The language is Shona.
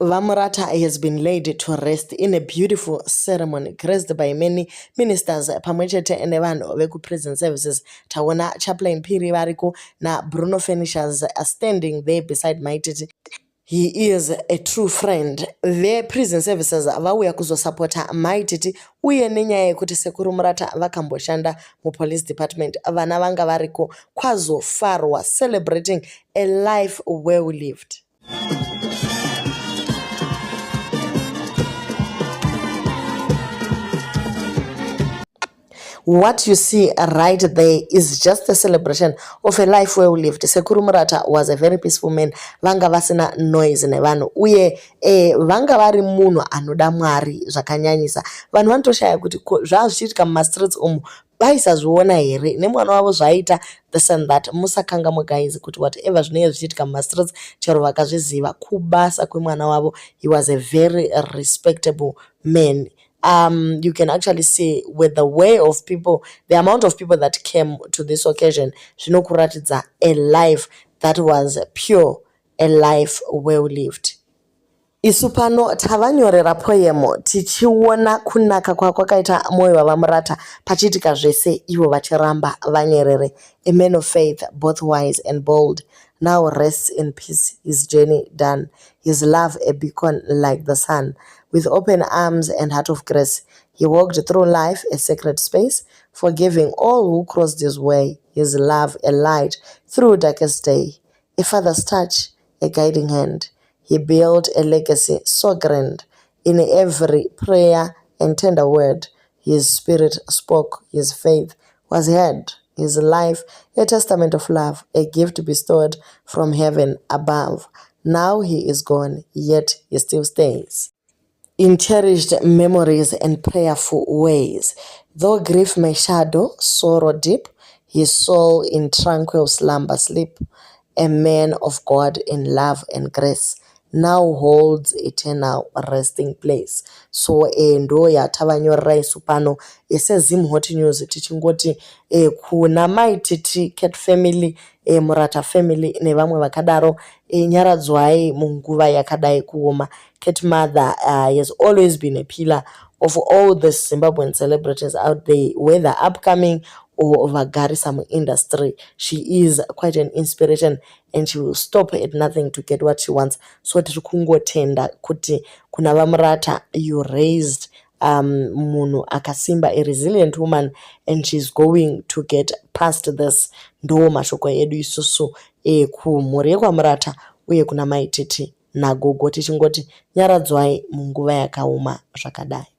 Vamurata has been laid to rest in a beautiful ceremony graced by many ministers pamwechete nevanhu veku-prison services. Taona chaplain Phiri variko na Bruno Furnishers are standing there beside Maititi. He is a true friend. The prison services vauya kuzosapota Maititi uye nenyaya yekuti sekuru Murata vakamboshanda mupolice department. Vana vanga variko kwazofarwa, celebrating a life well lived. What you see right there is just a celebration of a life well lived. Sekuru Murata was a very peaceful man. Vanga vasina noise nevanhu uye vanga vari munhu anoda Mwari zvakanyanyisa. Vanhu vanotoshaya kuti zvazvichiitika mumastreets umu vaisazviona here nemwana wavo zvaita this and that. Musakanga mugaizi kuti whatever zvinenge zvichiitika mumastreets chero vakazviziva kubasa kwemwana wavo. He was a very respectable man. You can actually see with the way of people, the amount of people that came to this occasion, zvinokuratidza a life that was pure, a life well lived. Isu pano tavanyorera poemo tichiona kunaka kwakaita moyo wavamurata pachiitika zvese ivo vachiramba vanyerere. A man of faith, both wise and bold, now rests in peace, his journey done, his love a beacon like the sun. With open arms and heart of grace, he walked through life, a sacred space, forgiving all who crossed his way, his love a light through darkest day. A father's touch, a guiding hand. He built a legacy so grand. In every prayer and tender word, his spirit spoke, his faith was heard, his life a testament of love, a gift bestowed from heaven above. Now he is gone, yet he still stays in cherished memories and prayerful ways. Though grief may shadow, sorrow deep, his soul in tranquil slumber sleep. A man of God in love and grace now holds eternal resting place. So ndo yatavanyorera isu pano seZimhot News tichingoti kuna Maititi Cat family, Murata family nevamwe vakadaro nyaradzwai munguva yakadai kuoma. Cat mother has always been a pillar of all the Zimbabwean celebrities out there, whether upcoming or vagari some industry. She is quite an inspiration and she will stop at nothing to get what she wants. So tirikungotenda kuti kuna Vamurata, you raised munhu akasimba, a resilient woman, and she's going to get past this. Ndo mashoko edu isusu kumhuri yekwamurata uye kuna Maititi nagogo tichingoti nyaradzwai munguva yakaoma zvakadai.